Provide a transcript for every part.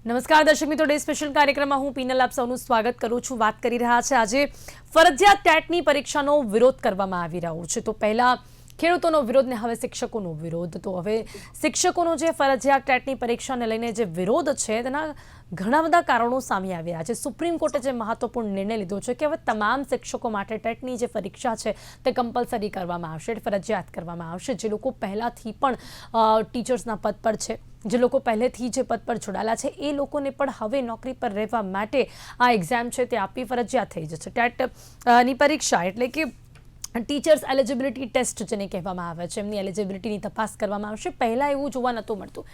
નમસ્કાર દર્શક મિત્રો, ડે સ્પેશિયલ કાર્યક્રમમાં હું પીનલ આપ સૌનું સ્વાગત કરું છું। વાત કરી રહ્યા છે આજે ફરજિયાત ટેટની પરીક્ષાનો વિરોધ કરવામાં આવી રહ્યો છે। તો પહેલા ખેડૂતોનો વિરોધ ને હવે શિક્ષકોનો વિરોધ। તો હવે શિક્ષકોનો જે ફરજિયાત ટેટની પરીક્ષાને લઈને જે વિરોધ છે તેના ઘણા બધા કારણો સામે આવ્યા છે। સુપ્રીમ કોર્ટે જે મહત્વપૂર્ણ નિર્ણય લીધો છે કે હવે તમામ શિક્ષકો માટે ટેટની જે પરીક્ષા છે તે કમ્પલસરી કરવામાં આવશે, ફરજિયાત કરવામાં આવશે। જે લોકો પહેલાથી પણ ટીચર્સના પદ પર છે, જે લોકો પહેલેથી જે પદ પર જોડાયેલા છે એ લોકોને પણ હવે નોકરી પર રહેવા માટે આ એક્ઝામ છે તે આપવી ફરજિયાત થઈ જશે। ટેટની પરીક્ષા એટલે કે ટીચર્સ એલિજિબિલિટી ટેસ્ટ જેને કહેવામાં આવે છે, એમની એલિજિબિલિટીની તપાસ કરવામાં આવશે। પહેલાં એવું જોવા નહોતું મળતું।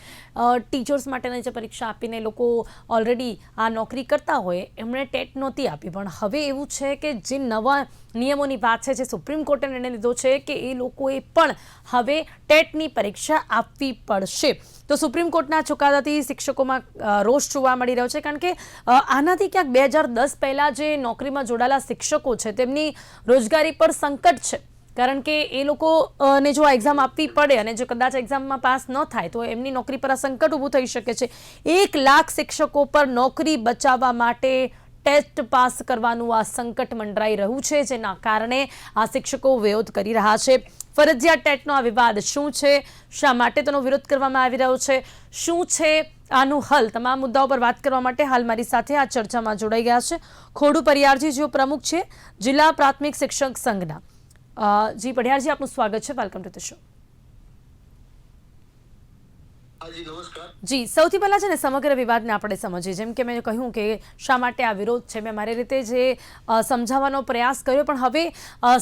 ટીચર્સ માટેની જે પરીક્ષા આપીને લોકો ઓલરેડી આ નોકરી કરતા હોય એમણે ટેટ નહોતી આપી, પણ હવે એવું છે કે જે નવા નિયમોની વાત છે, જે સુપ્રીમ કોર્ટે નિર્ણય લીધો છે કે એ લોકોએ પણ હવે ટેટની પરીક્ષા આપવી પડશે। તો સુપ્રીમ કોર્ટના ચુકાદાથી શિક્ષકોમાં રોષ જોવા મળી રહ્યો છે, કારણ કે આનાથી ક્યાંક 2010 પહેલાં જે નોકરીમાં જોડાયેલા શિક્ષકો છે તેમની રોજગારી પર સંકટ છે, કારણ કે એ લોકોને જો આ એક્ઝામ આપવી પડે અને જો કદાચ એક્ઝામમાં પાસ ન થાય તો એમની નોકરી પર આ સંકટ ઊભું થઈ શકે છે। 1 લાખ શિક્ષકો પર નોકરી બચાવવા માટે ટેસ્ટ પાસ કરવાનું આ સંકટ મંડરાઈ રહ્યું છે, જેના કારણે આ શિક્ષકો વિરોધ કરી રહ્યા છે। ફરજિયાત ટેટનો આ વિવાદ શું છે, શા માટે તેનો વિરોધ કરવામાં આવી રહ્યો છે, શું છે આનું હલ, તમામ મુદ્દાઓ પર વાત કરવા માટે હાલ મારી સાથે આ ચર્ચામાં જોડાઈ ગયા છે ખોડુ પડિયારજી, જેઓ પ્રમુખ છે જિલ્લા પ્રાથમિક શિક્ષક સંઘના। જી પડિયારજી, આપનું સ્વાગત છે, વેલકમ ટુ ધ શો। જી, સૌથી પહેલા છે ને સમગ્ર વિવાદને આપણે સમજીએ। જેમ કે મેં કહ્યું કે શા માટે આ વિરોધ છે, મેં મારી રીતે જે સમજાવવાનો પ્રયાસ કર્યો, પણ હવે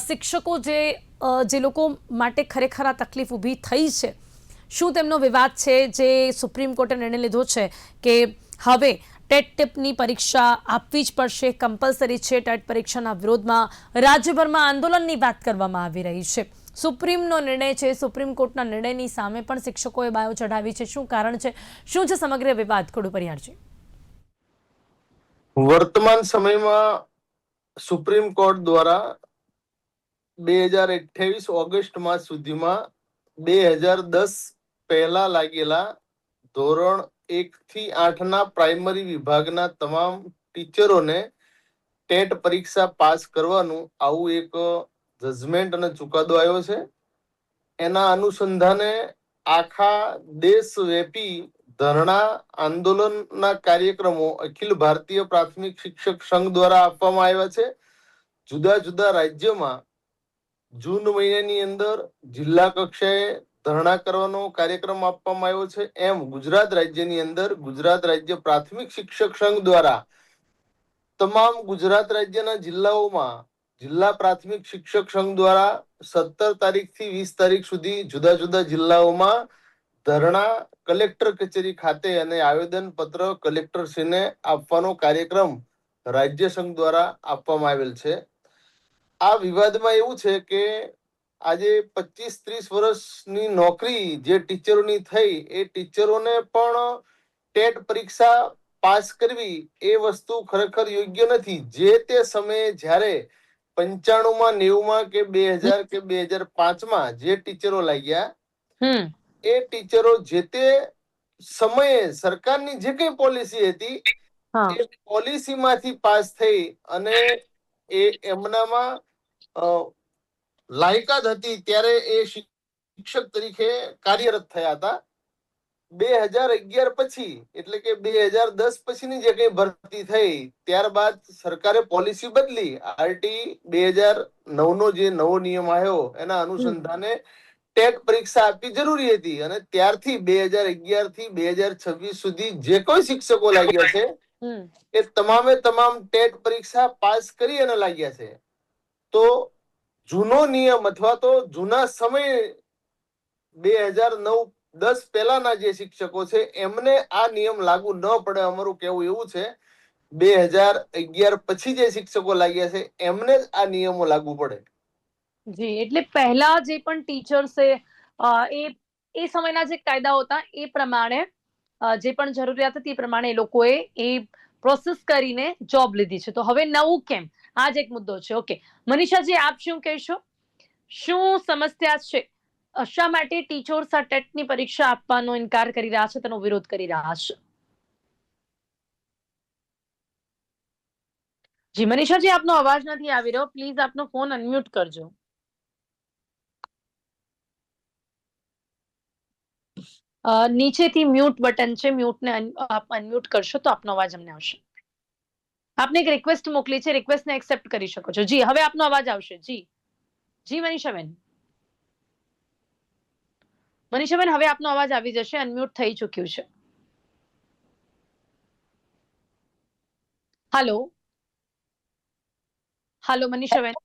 શિક્ષકો જે લોકો માટે ખરેખર આ તકલીફ ઊભી થઈ છે, શું તેમનો વિવાદ છે જે સુપ્રીમ કોર્ટે નિર્ણય લીધો છે કે હવે ટેટની પરીક્ષા આપવી જ પડશે, કમ્પલસરી છે। ટેટ પરીક્ષાના વિરોધમાં રાજ્યભરમાં આંદોલનની વાત કરવામાં આવી રહી છે। સુપ્રીમનો નિર્ણય છે, સુપ્રીમ કોર્ટના નિર્ણયની સામે પણ શિક્ષકોએ બાયો ચઢાવી છે। શું કારણ છે, શું છે સમગ્ર વિવાદ, ખોડુ પડિયારજી? વર્તમાન સમયમાં સુપ્રીમ કોર્ટ દ્વારા 2028 ઓગસ્ટ માસ સુધીમાં 2010 પહેલા લાગેલા ધોરણ 1 થી 8 ના પ્રાઇમરી વિભાગના તમામ ટીચરોને ટેટ પરીક્ષા પાસ કરવાનું આવું એક જજમેન્ટ અને ચુકાદો આવ્યો છે। એના અનુસંધાને આખા દેશવ્યાપી ધરણા આંદોલનના કાર્યક્રમો અખિલ ભારતીય પ્રાથમિક શિક્ષક સંઘ દ્વારા આપવામાં આવ્યા છે। જુદા જુદા રાજ્યોમાં જૂન મહિનાની અંદર જિલ્લા કક્ષાએ ધરણા કરવાનો કાર્યક્રમ આપવામાં આવ્યો છે। એમ ગુજરાત રાજ્યની અંદર ગુજરાત રાજ્ય પ્રાથમિક શિક્ષક સંઘ દ્વારા તમામ ગુજરાત રાજ્યના જિલ્લાઓમાં જિલ્લા પ્રાથમિક શિક્ષક સંઘ દ્વારા 17 તારીખથી 20 તારીખ સુધી જુદા જુદા જિલ્લાઓમાં ધરણા કલેક્ટર કચેરી ખાતે અને આવેદન પત્ર કલેક્ટરશ્રીને આપવાનો કાર્યક્રમ રાજ્ય સંઘ દ્વારા આપવામાં આવેલ છે। આ વિવાદમાં એવું છે કે આજે 25-30 વર્ષની નોકરી જે ટીચરોની થઈ, એ ટીચરોને પણ ટેટ પરીક્ષા પાસ કરવી એ વસ્તુ ખરેખર યોગ્ય નથી। જે તે સમયે જ્યારે 95માં 90માં કે 2000 કે 2005માં જે ટીચરો લાગ્યા એ ટીચરો જે તે સમયે સરકારની જે કઈ પોલિસી હતી એ પોલિસીમાંથી પાસ થઈ અને એમનામાં લાયકાત હતી ત્યારે એ શિક્ષક તરીકે કાર્યરત થયા હતા। 2011 પછી એટલે કે 2010 પછીની જે કઈ ભરતી થઈ ત્યારબાદ સરકારે પોલિસી બદલી। આરટી 2009 નો જે નવો નિયમ આવ્યો એના અનુસંધાને ટેટ પરીક્ષા આપવી જરૂરી હતી અને ત્યારથી 2011 થી 2026 સુધી જે કોઈ શિક્ષકો લાગ્યા છે એ તમામે તમામ ટેટ પરીક્ષા પાસ કરી અને લાગ્યા છે। તો જૂનો નિયમ અથવા તો જૂના સમય 2009-10 પહેલાના જે શિક્ષકો છે એમને આ નિયમ લાગુ ન પડે, અમારું કહેવું એવું છે। 2011 પછી જે શિક્ષકો લાગ્યા છે એમને જ આ નિયમો લાગુ પડે। જી, એટલે પહેલા જે પણ ટીચર્સે એ સમયના જે કાયદાઓ હતા એ પ્રમાણે જે પણ જરૂરિયાત હતી એ પ્રમાણે એ લોકોએ એ પ્રોસેસ કરીને જોબ લીધી છે। તો હવે નવું કેમ, આ જ એક મુદ્દો છે। ઓકે, મનીષાજી, આપ શું કહેશો? શું સમસ્યા છે, શા માટે ટીચર્સ આ ટેટની પરીક્ષા આપવાનો ઇનકાર કરી રહ્યા છે, તેનો વિરોધ કરી રહ્યા છે? જી મનીષાજી, આપનો અવાજ નથી આવી રહ્યો. પ્લીઝ આપનો ફોન અનમ્યુટ કરજો. નીચેથી મ્યુટ બટન છે, મ્યુટને આપ અનમ્યુટ કરશો તો આપનો અવાજ અમને આવશે. આપને એક રિક્વેસ્ટ મોકલી છે, રિક્વેસ્ટને એક્સેપ્ટ કરી શકો છો. જી, હવે આપનો અવાજ આવશે. જી જી મનીષાબેન, મનીષાબેન હવે આપનો અવાજ આવી જશે, અનમ્યુટ થઈ ચૂક્યું છે. હાલો હાલો મનીષાબેન,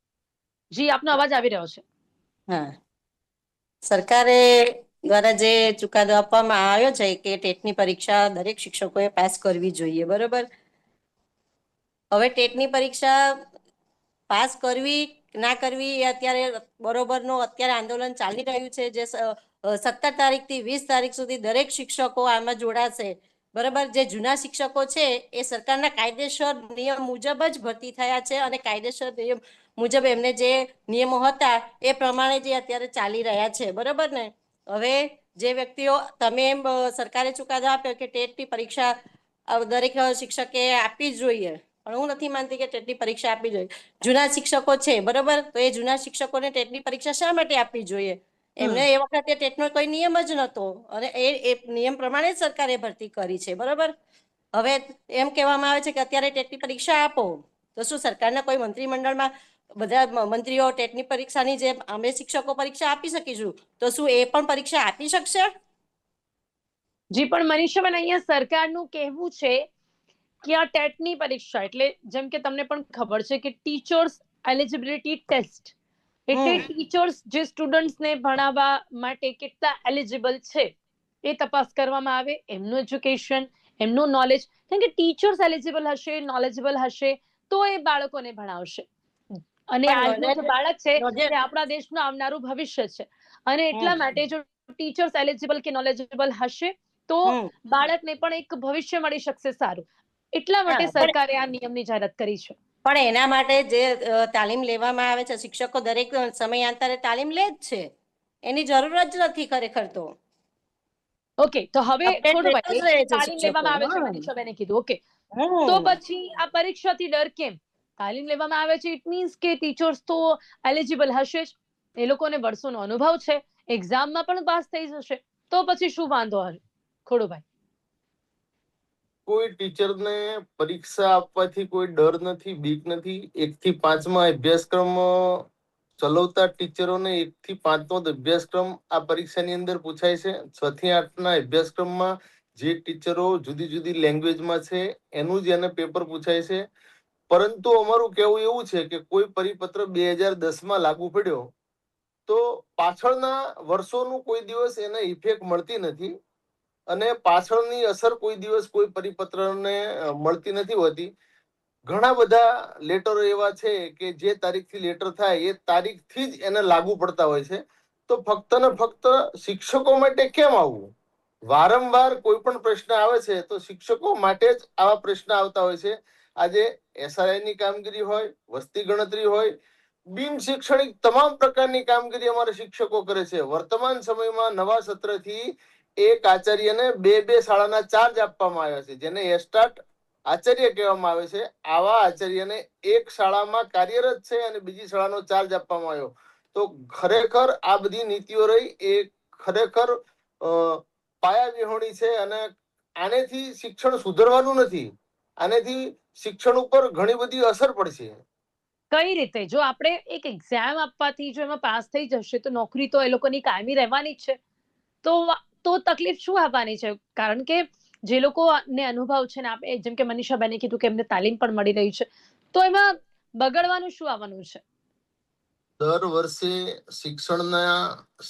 જી આપનો અવાજ આવી રહ્યો છે. હા, સરકારે દ્વારા જે ચુકાદો આપવામાં આવ્યો છે કે ટેટની પરીક્ષા દરેક શિક્ષકોએ પાસ કરવી જોઈએ, બરોબર. હવે ટેટની પરીક્ષા પાસ કરવી ના કરવી એ અત્યારે બરોબરનું અત્યારે આંદોલન ચાલી રહ્યું છે. જે 17 તારીખથી 20 તારીખ સુધી દરેક શિક્ષકો આમાં જોડાશે, બરાબર. જે જૂના શિક્ષકો છે એ સરકારના કાયદેસર નિયમ મુજબ જ ભરતી થયા છે અને કાયદેસર નિયમ મુજબ એમને જે નિયમો હતા એ પ્રમાણે જે અત્યારે ચાલી રહ્યા છે, બરાબર ને. હવે જે વ્યક્તિઓ તમે એમ સરકારે ચુકાદો આપ્યો કે ટેટની પરીક્ષા દરેક શિક્ષકે આપવી જ જોઈએ, પણ હું નથી માનતી કે ટેટની પરીક્ષા આપવી જોઈએ. જૂના શિક્ષકો છે, બરાબર, તો એ જૂના શિક્ષકોને ટેટની પરીક્ષા શા માટે આપવી જોઈએ? એમને એ વખતે ટેટનો કોઈ નિયમ જ નહોતો અને એ નિયમ પ્રમાણે જ સરકારે ભરતી કરી છે, બરાબર. હવે એમ કહેવામાં આવે છે કે અત્યારે ટેટની પરીક્ષા આપો, તો શું સરકારના કોઈ મંત્રીમંડળમાં બધા મંત્રીઓ ટેટની પરીક્ષાની જે અમે શિક્ષકો પરીક્ષા આપી શકીશું, તો શું એ પણ પરીક્ષા આપી શકશે? જી, પણ મનીષાબેન, અહીંયા સરકારનું કહેવું છે કે આ ટેટની પરીક્ષા એટલે જેમ કે તમને પણ ખબર છે કે ટીચર્સ એલિજિબિલિટી ટેસ્ટ એટલે ટીચર્સ જે સ્ટુડન્ટ્સને ભણાવવા માટે કેટલા એલિજિબલ છે એ તપાસ કરવામાં આવે, એમનું એજ્યુકેશન, એમનું નોલેજ. કેમ કે ટીચર્સ એલિજિબલ હશે, નોલેજેબલ હશે તો એ બાળકોને ભણાવશે. અને પણ આજનું જે બાળક છે નોંધે તે આપણા દેશનું આવનારું ભવિષ્ય છે. અને એટલા માટે જો ટીચર્સ એલિજિબલ કે નોલેજેબલ હશે તો બાળકને પણ એક ભવિષ્ય મળી શકશે સારું. એટલા માટે હા, સરકારે આ નિયમની જાહેરાત કરી છે. પણ એના માટે જે તાલીમ લેવામાં આવે છે, શિક્ષકો દરેક સમયાંતરે તાલીમ લે જ છે, એની જરૂર જ નથી ખરેખર. તો ઓકે, તો હવે અપડેટ રહેતા ખોડુભાઈ જ રહે છે તાલીમ શિક્ષકો. લેવામાં આવે છે, હા. મનીષાબેને કીધું. ઓકે, તો હમ પછી આ પરીક્ષાથી ડર કેમ? તાલીમ લેવામાં આવે છે, ઇટ મીન્સ કે ટીચર્સ તો એલિજિબલ હશે જ, એ લોકોને વર્ષોનો અનુભવ છે, એક્ઝામમાં પણ પાસ થઈ જશે, તો પછી શું વાંધો હશે? ખોડુભાઈ, કોઈ ટીચરને પરીક્ષા આપવાથી કોઈ ડર નથી, બીક નથી. 1 થી 5માં અભ્યાસક્રમ ચલાવતા ટીચરોને 1 થી 5નો અભ્યાસક્રમ આ પરીક્ષાની અંદર પૂછાય છે. 6 થી 8ના અભ્યાસક્રમમાં જે ટીચરો જુદી જુદી લેંગ્વેજમાં છે એનું જ એને પેપર પૂછાય છે. પરંતુ અમારું કહેવું એવું છે કે કોઈ પરિપત્ર 2010માં લાગુ પડ્યો તો પાછળના વર્ષોનું કોઈ દિવસ એને ઇફેક્ટ મળતી નથી અને પાછળની અસર કોઈ દિવસ કોઈ પરિપત્રને મળતી નથી હોતી. ઘણા બધા લેટરો એવા છે કે જે તારીખથી લેટર થાય એ તારીખથી જ એને લાગુ પડતા હોય છે. તો ફક્ત ને ફક્ત શિક્ષકો માટે કેમ આવવું? વારંવાર કોઈ પણ પ્રશ્ન આવે છે તો શિક્ષકો માટે જ આવા પ્રશ્ન આવતા હોય છે. આજે એસઆરઆઈની કામગીરી હોય, વસ્તી ગણતરી હોય, બિન શૈક્ષણિક તમામ પ્રકારની કામગીરી અમારા શિક્ષકો કરે છે. વર્તમાન સમયમાં નવા સત્રથી એક આચાર્યને બે શાળાના ચાર્જ આપવામાં આવ્યા છે, જેને એસ્ટાટ આચાર્ય કહેવામાં આવે છે. આવા આચાર્યને એક શાળામાં કાર્યરત છે અને બીજી શાળાનો ચાર્જ આપવામાં આવ્યો. તો ખરેખર આ બધી નીતિઓ રહી એ ખરેખર પાયા વિહોણી છે અને આનેથી શિક્ષણ સુધરવાનું નથી. આનેથી શિક્ષણ ઉપર ઘણી બધી અસર પડશે. કઈ રીતે? જો આપણે એક એક્ઝામ આપવાથી જો એમાં પાસ થઈ જશે તો નોકરી તો એ લોકોની કાયમી રહેવાની જ છે. તો તકલીફ શું આવવાની છે? કારણ કે જે લોકોને અનુભવ છે ને, આપણે જેમ કે મનીષાબેને કીધું કે એમને તાલીમ પણ મળી રહી છે, તો એમાં બગડવાનું શું આવવાનું છે? દર વર્ષે શિક્ષણના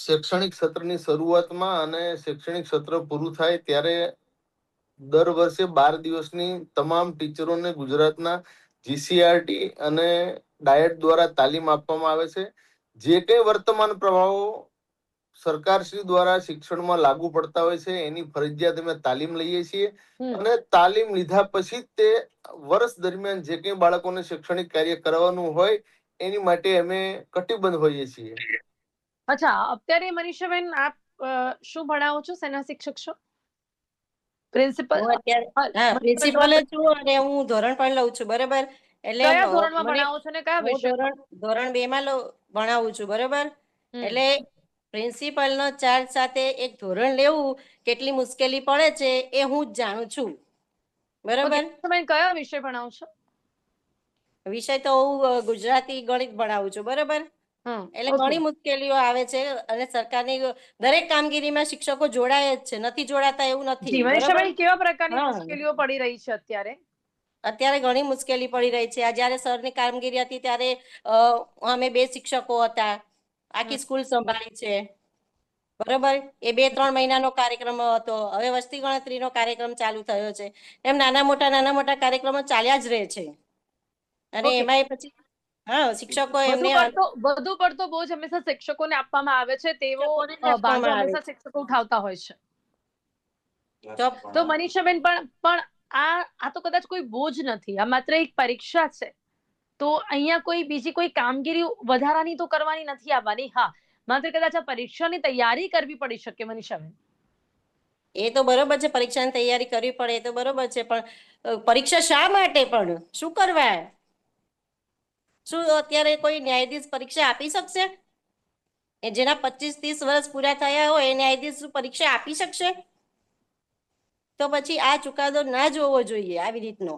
શૈક્ષણિક સત્રની શરૂઆતમાં અને શૈક્ષણિક સત્ર પૂરું થાય ત્યારે દર વર્ષે 12 દિવસની તમામ ટીચરોને ગુજરાતના જીસીઆરટી અને ડાયટ દ્વારા તાલીમ આપવામાં આવે છે. જે કંઈ વર્તમાન પ્રવાહો સરકારશ્રી દ્વારા શિક્ષણમાં લાગુ પડતા હોય છે એની ફરજિયાત અમે તાલીમ લઈએ છીએ અને તાલીમ લીધા પછી તે વર્ષ દરમિયાન જે કંઈ બાળકોને શૈક્ષણિક કાર્ય કરવાનું હોય એની માટે અમે કટિબદ્ધ હોઈએ છીએ. અચ્છા, અત્યારે મનીષાબેન આપ શું ભણાવો છો? શેના શિક્ષક છો? પ્રિન્સિપલ? હું અત્યારે પ્રિન્સિપલ જ છું અને હું ધોરણ પણ લઉં છું, બરાબર. એટલે કયા ધોરણમાં મને ભણાવો છો ને કયા હું વિષય? ધોરણ 2 માં ભણાવું છું, બરોબર. એટલે પ્રિન્સિપલનો ચાર્જ સાથે એક ધોરણ લેવું કેટલી મુશ્કેલી પડે છે એ હું જ જાણું છું, બરોબર. તમે કયા વિષય ભણાવો છો? વિષય તો હું ગુજરાતી ગણિત ભણાવું છું, બરોબર. એટલે ઓકે. ઘણી મુશ્કેલીઓ આવે છે અને સરકારની દરેક કામગીરીમાં શિક્ષકો જોડાય જ છે, નથી જોડાતા એવું નથી, જી બરોબર. મનીષાબેન, કેવા પ્રકારની હા, મુશ્કેલીઓ પડી રહી છે અત્યારે? અત્યારે ઘણી મુશ્કેલી પડી રહી છે. આ જ્યારે સરની કામગીરી હતી ત્યારે અમે 2 શિક્ષકો હતા, આખી સ્કૂલ સંભાળી છે, બરોબર. એ 2-3 મહિનાનો કાર્યક્રમ હતો. હવે વસ્તી ગણતરીનો કાર્યક્રમ ચાલુ થયો છે. એમ નાના મોટા કાર્યક્રમો ચાલ્યા જ રહે છે. અને ઓકે. એમાંય પછી શિક્ષકો વધુ એમને પડતો બોજ હંમેશા શિક્ષકોને આપવામાં આવે છે, તેવો શિક્ષકોને જ બાજો આપવામાં આવે હંમેશા શિક્ષકો ઉઠાવતા હોય છે. છે. તો મનીષાબેન, પણ આ તો કદાચ કોઈ બોજ નથી, આ માત્ર એક પરીક્ષા છે. તો અહીંયા કોઈ બીજી કોઈ કામગીરી વધારાની તો કરવાની નથી આવવાની. હા, માત્ર કદાચ આ પરીક્ષાની તૈયારી કરવી પડી શકે. મનીષાબેન, એ તો બરોબર છે, પરીક્ષાની તૈયારી કરવી પડે એ તો બરોબર છે, પણ પરીક્ષા શા માટે, પણ શું કરવા? શું અત્યારે કોઈ ન્યાયાધીશ પરીક્ષા આપી શકશે? એ જેના 25-30 વર્ષ પૂરા થયા હોય એ ન્યાયાધીશ પરીક્ષા આપી શકશે? તો પછી આ ચુકાદો ના જોવો જોઈએ આવી રીતનો.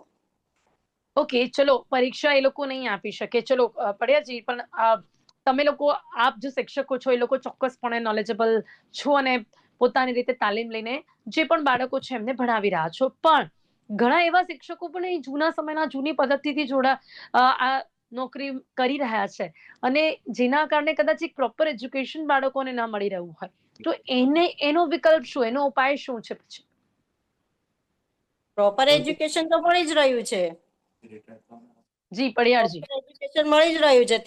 ઓકે, ચલો, પરીક્ષા એ લોકો નહીં આપી શકે, ચલો પડિયાજી, પણ તમે લોકો, આપ જે શિક્ષકો છો, એ લોકો ચોક્કસપણે નોલેજેબલ છો અને પોતાની રીતે તાલીમ લઈને જે પણ બાળકો છે એમને ભણાવી રહ્યા છો. પણ ઘણા એવા શિક્ષકો પણ એ જૂના સમયના જૂની પદ્ધતિથી આ નોકરી કરી રહ્યા છે અને જેના કારણે કદાચ એક પ્રોપર એજ્યુકેશન બાળકોને ના મળી રહ્યું હોય, તો એનો વિકલ્પ શું, એનો ઉપાય શું છે પછી? પ્રોપર એજ્યુકેશન તો મળી જ રહ્યું છે. જી પડિયારજી. એજ્યુકેશન મળી જ રહ્યું છે.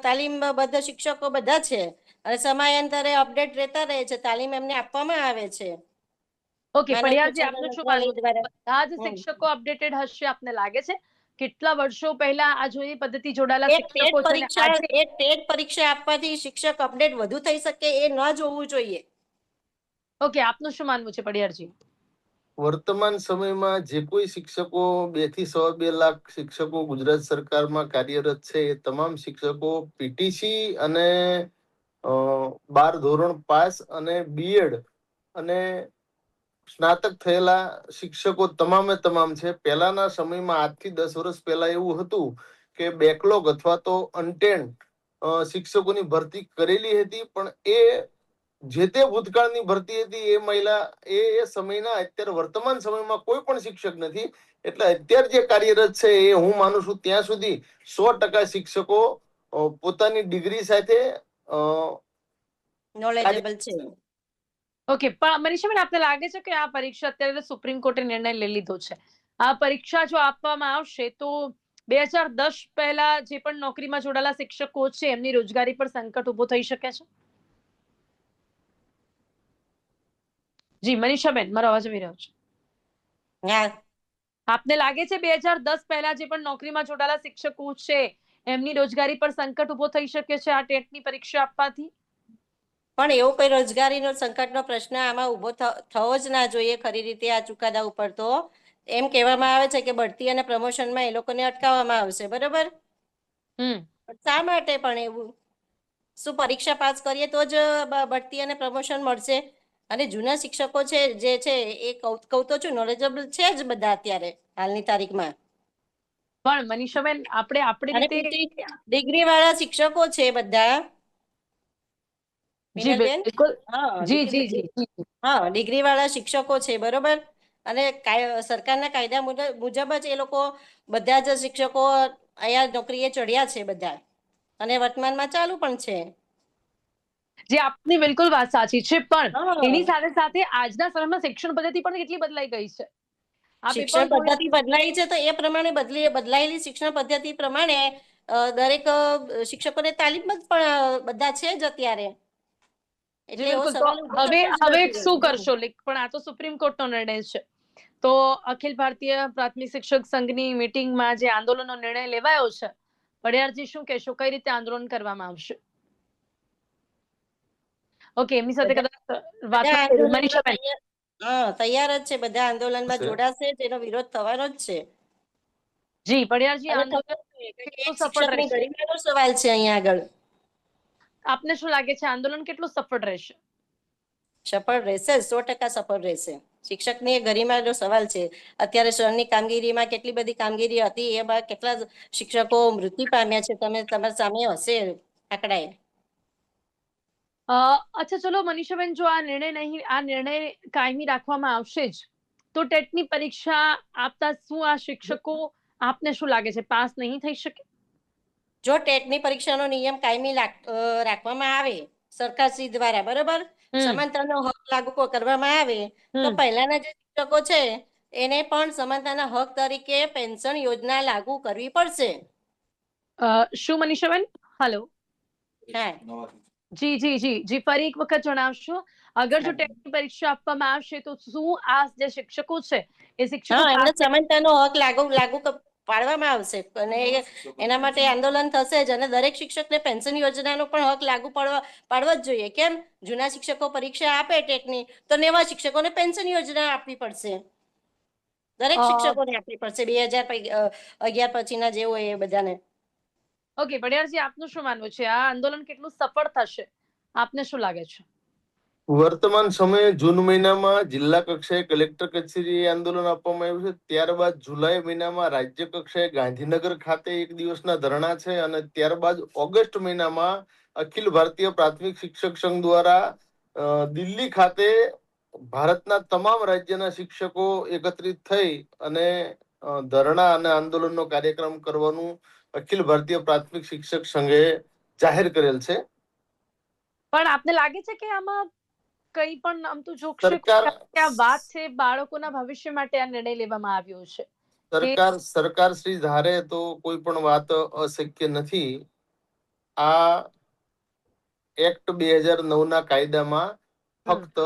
તાલીમબદ્ધ શિક્ષકો બધા છે અને સમયાંતરે અપડેટ રહેતા રહે છે. તાલીમ એમને આપવામાં આવે છે. ઓકે માનવ પડિયારજી, સંસાધન આપનું શું મંત્રાલય માનવું છે? દ્વારા. બધા જ શિક્ષકો અપડેટેડ હશે આપને લાગે છે? કેટલા વર્ષો પહેલા આ જૂની પદ્ધતિ જોડાયેલા શિક્ષકો છે ને આજે એક ટેટ પરીક્ષા આપવાથી શિક્ષક અપડેટ વધુ થઈ શકે એ ન જોવું જોઈએ. ઓકે, આપનું શું માનવું છે પડિયારજી? વર્તમાન સમયમાં જે કોઈ શિક્ષકો 2 થી 2.5 લાખ શિક્ષકો ગુજરાત સરકારમાં કાર્યરત છે, એ તમામ શિક્ષકો પીટીસી અને 12 ધોરણ પાસ અને બીએડ અને સ્નાતક થયેલા શિક્ષકો તમામ છે. પહેલાના સમયમાં આજથી 10 વર્ષ પહેલા એવું હતું કે બેકલોગ અથવા તો અનટેન્ડ શિક્ષકોની ભરતી કરેલી હતી, પણ એ જે તે ભૂતકાળની ભરતી હતી. એ સમયના અત્યારે વર્તમાન સમયમાં કોઈ પણ શિક્ષક નથી. એટલે અત્યારે જે કાર્યરત છે એ હું માનું છું ત્યાં સુધી 100% શિક્ષકો પોતાની ડિગ્રી સાથે નોલેજેબલ છે. ઓકે, પણ મનીષાબેન, આપને લાગે છે કે આ પરીક્ષા અત્યારે સુપ્રીમ કોર્ટે નિર્ણય લઈ લીધો છે, આ પરીક્ષા જો આપવામાં આવશે તો 2010 પહેલા જે પણ નોકરીમાં જોડાયેલા શિક્ષકો છે એમની રોજગારી પર સંકટ ઉભો થઈ શકે છે? જી મનીષાબેન, મારો અવાજ આવી રહ્યો છે? હા, આપને લાગે છે 2010 પહેલા જે પણ નોકરીમાં જોડાયેલા શિક્ષકો છે એમની રોજગારી પર સંકટ ઉભો થઈ શકે છે આ ટેટની પરીક્ષા આપવાથી? પણ એવો કોઈ રોજગારીનો સંકટનો પ્રશ્ન આમાં ઉભો થવો જ ના જોઈએ. ખરી રીતે આ ચુકાદા ઉપર તો એમ કહેવામાં આવે છે કે બઢતી અને પ્રમોશનમાં એ લોકોને અટકાવવામાં આવશે, બરોબર. શા માટે પણ એવું? શું પરીક્ષા પાસ કરીએ તો જ બઢતી અને પ્રમોશન મળશે? અને જૂના શિક્ષકો છે જે છે એ કહું તો છું, નોલેજેબલ છે જ બધા અત્યારે હાલની તારીખમાં. પણ મનીષાબેન, આપણે આપણી અને રીતે ડિગ્રી વાળા શિક્ષકો છે બધા. જી મિનલબેન, બિલકુલ. હા, જી જી જી જી. ડિગ્રી વાળા શિક્ષકો છે, બરોબર. અને સરકારના કાયદા મુજબ જ એ લોકો બધા જ શિક્ષકો અહીંયા નોકરીએ ચડ્યા છે બધા, અને વર્તમાનમાં ચાલુ પણ છે. જે આપની બિલકુલ વાત સાચી છે, પણ હા, એની સાથે સાથે આજના સમયમાં શિક્ષણ પદ્ધતિ પણ કેટલી બદલાઈ ગઈ છે. આપ એ શિક્ષણ પણ થોડી પદ્ધતિ બદલાઈ છે તો એ પ્રમાણે બદલાયેલી શિક્ષણ પદ્ધતિ પ્રમાણે દરેક શિક્ષકોને તાલીમ જ પણ બધા છે જ અત્યારે. જી એટલે એવો બિલકુલ. તો સવાલ ઉભો હવે થતો જ હવે નથી. શું કરશો? પણ આ તો સુપ્રીમ કોર્ટનો નિર્ણય છે. તો અખિલ ભારતીય પ્રાથમિક શિક્ષક સંઘની મીટિંગમાં જે આંદોલનનો નિર્ણય લેવાયો છે, પડિયારજી શું કહેશો? કઈ રીતે આંદોલન કરવામાં આવશે? ઓકે, એમની સાથે બધા કદાચ વાત બધા નથી. આંદોલનમાં મનીષાબેન, તૈયાર જ છે. બધા આંદોલનમાં છે. જોડાશે, તેનો વિરોધ થવાનો જ છે. જી પડિયારજી, અને આંદોલન ખબર છે કે કેટલું એક સફળ શિક્ષકની રહેશે? ગરિમાનો સવાલ છે અહીંયા આગળ. આપને શું લાગે છે, આંદોલન કેટલું સફળ રહેશે? સફળ રહેશે, 100% સફળ રહેશે. શિક્ષકની ગરિમાનો સવાલ છે. અત્યારે સરની કામગીરીમાં કેટલી બધી કામગીરી હતી, એમાં કેટલા શિક્ષકો મૃત્યુ પામ્યા છે, તમે તમારા સામે હશે આંકડાએ. અચ્છા ચલો મનીષાબેન, જો આ નિર્ણય કાયમી રાખવામાં આવશે જ, તો ટેટની પરીક્ષા આપતા શું આ શિક્ષકો, આપને શું લાગે છે, પાસ નહીં થઈ શકે? જો ટેટની પરીક્ષાનો નિયમ કાયમી રાખવામાં આવે સરકારશ્રી દ્વારા, બરોબર, સમાનતાનો હક લાગુ કરવામાં આવે, તો પહેલાના જે શિક્ષકો છે એને પણ સમાનતાના હક તરીકે પેન્શન યોજના લાગુ કરવી પડશે. શું મનીષાબેન? હેલો. હા, જી જી જી જી, ફરી એક વખત જણાવશો, અગર જો ટેટની પરીક્ષા આપવામાં આવશે તો શું આ જે શિક્ષકો છે એ શિક્ષકો હા, એમને પાસ થઈ- સમાનતાનો હક લાગુ પાડવામાં આવશે અને એના માટે આંદોલન થશે જ. અને દરેક શિક્ષકને પેન્શન યોજનાનો પણ હક લાગુ પાડવો જ જોઈએ. કેમ? જૂના શિક્ષકો પરીક્ષા આપે ટેટની, તો નવા શિક્ષકોને પેન્શન યોજના આપવી પડશે. દરેક અ, શિક્ષકોને આપવી પડશે, 2011 પછીના જે હોય એ બધાને. ઓકે પડિયારજી, આપનું શું માનવું છે, આ આંદોલન કેટલું સફળ થશે, આપને શું લાગે છે? વર્તમાન સમયે જૂન મહિનામાં જિલ્લા કક્ષાએ કલેક્ટર કચેરીએ આંદોલન આપવામાં આવ્યું છે. ત્યારબાદ જુલાઈ મહિનામાં રાજ્ય કક્ષાએ ગાંધીનગર ખાતે એક દિવસના ધરણા છે, અને ત્યારબાદ ઓગસ્ટ મહિનામાં અખિલ ભારતીય પ્રાથમિક શિક્ષક સંઘ દ્વારા દિલ્હી ખાતે ભારતના તમામ રાજ્યના શિક્ષકો એકત્રિત થઈ અને ધરણા અને આંદોલનનો કાર્યક્રમ કરવાનું અખિલ ભારતીય પ્રાથમિક શિક્ષક સંઘે જાહેર કરેલ છે. પણ આપને લાગે છે કે આમાં કઈ પણ આમ તો જોખશે, સરકાર આ વાત છે બાળકોના ભવિષ્ય માટે આ નિર્ણય લેવામાં આવ્યો છે કે સરકાર શ્રી ધારે તો કોઈ પણ વાત અશક્ય નથી. આ એક્ટ 2009 ના કાયદામાં ફક્ત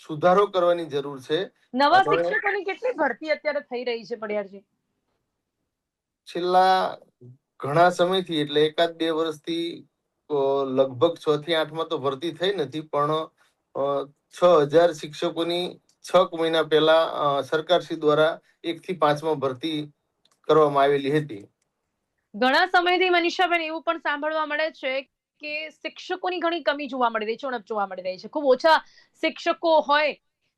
સુધારો કરવાની જરૂર છે. નવા અને શિક્ષકોની કેટલી ભરતી અત્યારે થઈ રહી છે પડિયારજી? છેલ્લા ઘણા સમયથી, એટલે એકાદ બે વર્ષથી લગભગ 6 થી 8 માં તો ભરતી થઈ નથી, પણ 6,000 શિક્ષકોની 6 મહિના પહેલા સરકારશ્રી દ્વારા 1 થી 5 માં ભરતી કરવામાં આવેલી હતી. ઘણા સમયથી મનીષાબેન એવું પણ સાંભળવા મળે છે કે શિક્ષકોની ઘણી કમી જોવા મળી રહી છે, ઉણપ જોવા મળી રહી છે, ખૂબ ઓછા શિક્ષકો હોય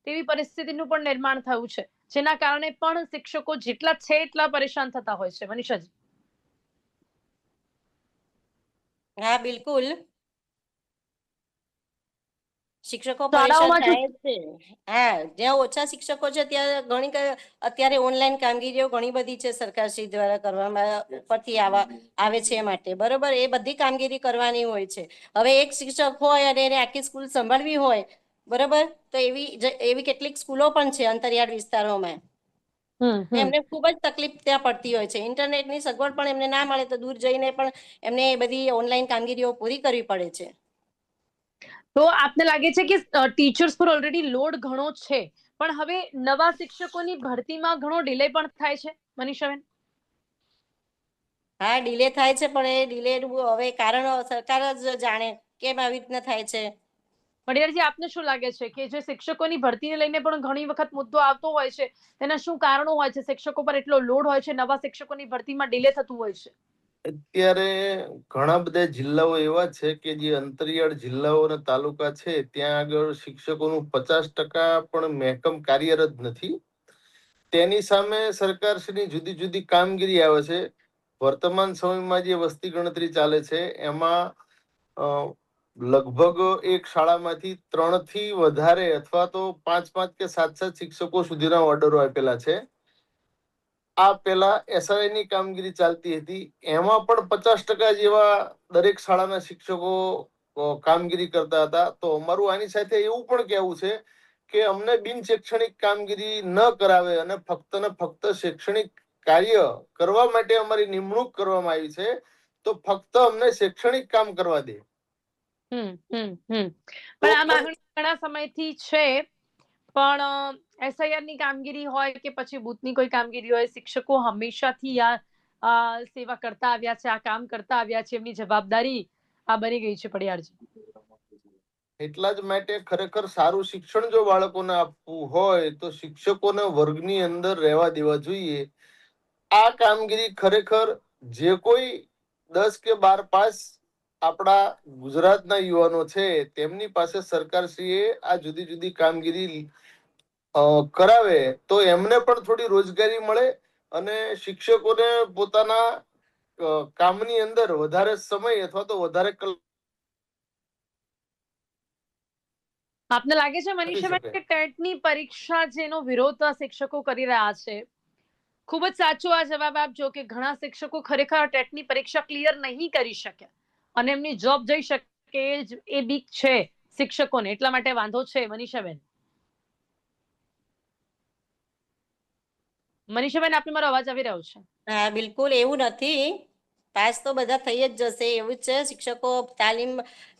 તેવી પરિસ્થિતિનું પણ નિર્માણ થયું છે, જેના કારણે પણ શિક્ષકો જેટલા છે એટલા પરેશાન થતા હોય છે. મનીષાજી. હા, બિલકુલ. શિક્ષકો પરેશાન શાળાઓમાં જો થાય છે. હા, જ્યાં ઓછા શિક્ષકો છે ત્યાં અત્યારે ઓનલાઈન કામગીરીઓ ઘણી બધી છે, સરકારશ્રી દ્વારા કરવામાં ઉપરથી આવે છે માટે, બરોબર, એ બધી કામગીરી કરવાની હોય છે. હવે એક શિક્ષક હોય અને એને આખી સ્કૂલ સંભાળવી હોય, બરોબર, તો એવી કેટલીક સ્કૂલો પણ છે અંતરિયાળ વિસ્તારોમાં. એમને ખૂબ જ તકલીફ ત્યાં પડતી હોય છે. ઇન્ટરનેટની સગવડ પણ એમને ના મળે તો દૂર જઈને પણ એમને બધી ઓનલાઈન કામગીરીઓ પૂરી કરવી પડે છે. તો આપને લાગે છે કે ટીચર્સ પર ઓલરેડી લોડ ઘણો છે, પણ હવે નવા શિક્ષકોની ભરતીમાં ઘણો ડિલે પણ થાય છે મનીષાબેન? હા, ડિલે થાય છે, પણ એ ડિલે હવે કારણ સરકાર જ જાણે કેમ આવી રીતના થાય છે. પડિયારજી, આપને શું લાગે છે કે જે શિક્ષકોની ભરતીને લઈને પણ ઘણી વખત મુદ્દો આવતો હોય છે, તેના શું કારણો હોય છે? શિક્ષકો પર એટલો લોડ હોય છે, નવા શિક્ષકોની ભરતીમાં ડિલે થતું હોય છે. અત્યારે ઘણા બધા જિલ્લાઓ એવા છે કે જે અંતરિયાળ જિલ્લાઓ અને તાલુકા છે, ત્યાં આગળ શિક્ષકોનું 50% પણ મહેકમ કાર્યરત નથી. તેની સામે સરકારશ્રીની જુદી જુદી કામગીરી આવે છે. વર્તમાન સમયમાં જે વસ્તી ગણતરી ચાલે છે એમાં લગભગ એક શાળામાંથી 3 થી વધારે અથવા તો 5 કે 7 શિક્ષકો સુધીના ઓર્ડરો આપેલા છે. આ પેલા એસઆઈ ની કામગીરી ચાલતી હતી, એમાં પણ 50% જેવા દરેક શાળાના શિક્ષકો કામગીરી કરતા હતા. તો અમારું આની સાથે એવું પણ કહેવું છે કે અમને બિન શૈક્ષણિક કામગીરી ન કરાવે અને ફક્ત ને ફક્ત શૈક્ષણિક કાર્ય કરવા માટે અમારી નિમણૂક કરવામાં આવી છે, તો ફક્ત અમને શૈક્ષણિક કામ કરવા દે. પણ તો આ પણ માંગણી ઘણા સમયથી છે, પણ એસઆઈઆર ની કામગીરી હોય કે પછી બૂથની કોઈ કામગીરી હોય, શિક્ષકો હંમેશાથી આ સેવા કરતા આવ્યા છે, આ કામ કરતા આવ્યા છે, એમની જવાબદારી આ બની ગઈ છે પડિયારજી. એટલા જ માટે ખરેખર સારું શિક્ષણ જો બાળકોને આપવું હોય તો શિક્ષકોને વર્ગની અંદર રહેવા દેવા જોઈએ. આ કામગીરી ખરેખર જે કોઈ 10 કે 12 પાસ આપણા ગુજરાતના યુવાનો છે તેમની પાસે સરકારશ્રીએ આ જુદી જુદી કામગીરી કરાવે તો એમને પણ થોડી રોજગારી મળે અને શિક્ષકોને પોતાના કામની અંદર વધારે સમય અથવા તો વધારે આપને લાગે છે મનીષાબેન કે ટેટની પરીક્ષા જેનો વિરોધ શિક્ષકો કરી રહ્યા છે, ખૂબ જ સાચો આ જવાબ આપજો કે ઘણા શિક્ષકો ખરેખર ટેટની પરીક્ષા ક્લિયર નહીં કરી શકે અને એમની જોબ જઈ શકે એ બીક છે શિક્ષકોને, એટલા માટે વાંધો છે. મનીષાબેન આપને મારો અવાજ આવી રહ્યો છે? હા, બિલકુલ એવું નથી. પાસ તો બધા થઈ જ જશે એવું જ છે. શિક્ષકો તાલીમ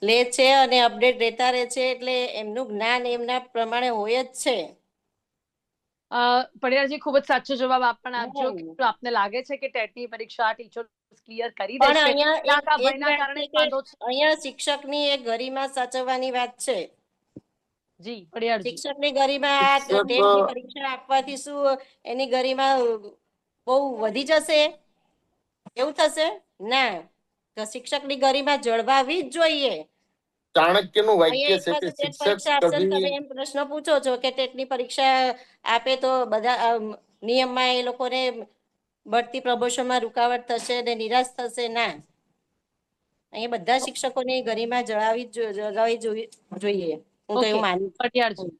લે છે અને અપડેટ રહેતા રહે છે એટલે એમનું જ્ઞાન એમના પ્રમાણે હોય જ છે. પડિયારજી, ખૂબ જ સાચો જવાબ આપણ આપજો કે આપને લાગે છે કે ટેટની પરીક્ષા ટીચર ક્લિયર કરી પણ દેશે? અહીંયા શિક્ષકની એક ગરિમા સાચવવાની વાત છે. જી પડિયારજી, શિક્ષકની ગરિમા ટેટની પરીક્ષા આપવાથી શું એની ગરિમા બહુ વધી જશે એવું થશે? ના, તો શિક્ષકની ગરિમા જળવાવી જ જોઈએ. ચાણક્યનું વાક્ય છે કે પરીક્ષા આપશે તમે એમ પ્રશ્ન પૂછો છો કે ટેટની પરીક્ષા આપે તો બધા નિયમમાં એ લોકોને બઢતી પ્રમોશનમાં રૂકાવટ થશે ને નિરાશ થશે? ના, અહીંયા બધા શિક્ષકોની ગરિમા જળવાવી જોઈએ. હું તો એવું માનું છું.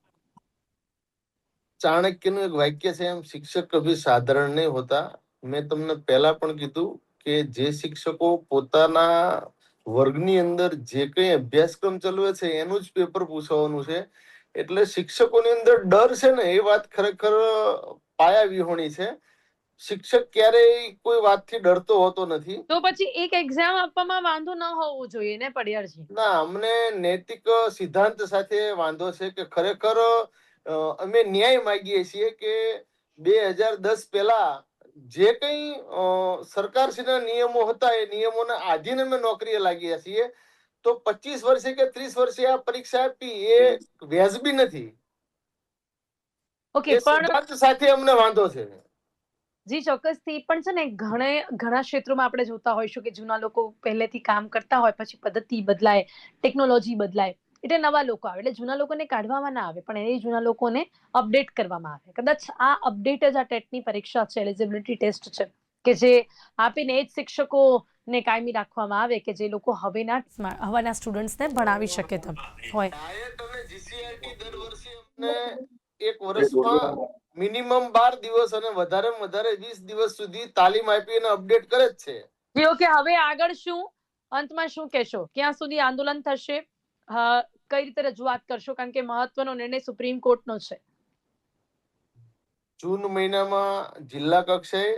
ચાણક્યનું એક વાક્ય છે, એમ શિક્ષક કભી સાધારણ નહીં હોતા. મેં તમને પહેલા પણ કીધું કે જે શિક્ષકો પોતાના વર્ગની અંદર જે કંઈ અભ્યાસક્રમ ચલાવે છે એનું જ પેપર પૂછવાનું છે, એટલે શિક્ષકોની અંદર ડર છે ને એ વાત ખરેખર પાયા વિહોણી છે. શિક્ષક ક્યારેય કોઈ વાતથી ડરતો હોતો નથી. તો પછી એક એક્ઝામ આપવામાં વાંધો ન હોવો જોઈએ ને પડિયારજી? ના, અમને નૈતિક સિદ્ધાંત સાથે વાંધો છે કે ખરેખર અમે ન્યાય માંગીએ છીએ કે 2010 પહેલા જે કંઈ સરકારશ્રીના નિયમો હતા એ નિયમોના આધીન અમે નોકરીએ લાગ્યા છીએ, તો 25 વર્ષે કે 30 વર્ષે આ પરીક્ષા આપી એ વ્યાજબી નથી. ઓકે, પણ સિદ્ધાંત સાથે અમને વાંધો છે. જી ચોક્કસથી, પણ છે ને ઘણા ક્ષેત્રોમાં આપણે જોતા હોઈશું કે જૂના લોકો પહેલેથી કામ કરતા હોય, પછી પદ્ધતિ બદલાય, ટેકનોલોજી બદલાય એટલે નવા લોકો આવે, એટલે જૂના લોકોને કાઢવામાં ના આવે પણ એ જૂના લોકોને અપડેટ કરવામાં આવે. કદાચ આ અપડેટ જ આ ટેટની પરીક્ષા છે, એલિજિબિલિટી ટેસ્ટ છે કે જે આપીને એ જ શિક્ષકોને કાયમી રાખવામાં આવે કે જે લોકો હવેના સ્ટુડન્ટ્સને ભણાવી શકે તેમ હોય. દર વર્ષે અમને એક વર્ષમાં મિનિમમ 12 દિવસ અને વધારેમાં વધારે 20 દિવસ સુધી તાલીમ આપી અને અપડેટ કરે જ છે. જી ઓકે, હવે આગળ શું, અંતમાં શું કહેશો? ક્યાં સુધી આંદોલન થશે? કઈ રીતે રજૂઆત કરશો? કારણ કે મહત્વનો નિર્ણય સુપ્રીમ કોર્ટનો છે. જૂન મહિનામાં જિલ્લા કક્ષાએ,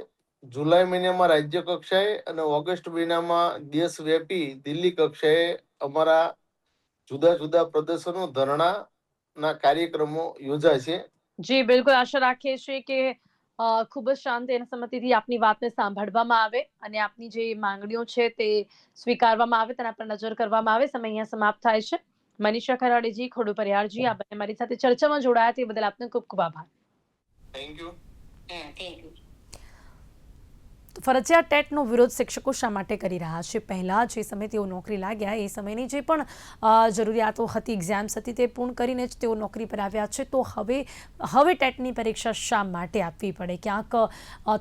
જુલાઈ મહિનામાં રાજ્ય કક્ષાએ અને ઓગસ્ટ મહિનામાં દેશવ્યાપી દિલ્હી કક્ષાએ અમારા જુદા જુદા પ્રદર્શનો, ધરણાના કાર્યક્રમો યોજાશે. જી બિલકુલ, આશા રાખીએ છીએ કે ખૂબ જ શાંતિ અને સંમતિથી આપની વાતને સાંભળવામાં આવે અને આપની જે માંગણીઓ છે તે સ્વીકારવામાં આવે, તેના પર નજર કરવામાં આવે. સમય અહીંયા સમાપ્ત થાય છે. મનીષા ખરાડીજી, ખોડુ પરિયારજી, આ બંને મારી સાથે ચર્ચામાં જોડાયા તે બદલ આપનો ખૂબ ખૂબ આભાર. Thank you. ફરજિયાત ટેટનો વિરોધ શિક્ષકો શા માટે કરી રહ્યા છે? પહેલા જે સમયે તેઓ નોકરી લાગ્યા એ સમયની જે પણ જરૂરિયાતો હતી, એક્ઝામ્સ હતી, તે પૂર્ણ કરીને જ તેઓ નોકરી પર આવ્યા છે. તો હવે ટેટની પરીક્ષા શા માટે આપવી પડે? ક્યાંક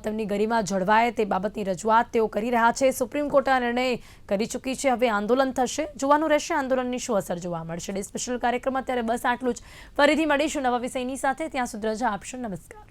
તેમની ગરિમા જળવાય તે બાબતની રજૂઆત તેઓ કરી રહ્યા છે. સુપ્રીમ કોર્ટે આ નિર્ણય કરી ચૂકી છે. હવે આંદોલન થશે. જોવાનું રહેશે આંદોલનની શું અસર જોવા મળશે. સ્પેશિયલ કાર્યક્રમ અત્યારે બસ આટલું જ. ફરીથી મળીશું નવા વિષયની સાથે. ત્યાં સુધી રજા આપશો. નમસ્કાર.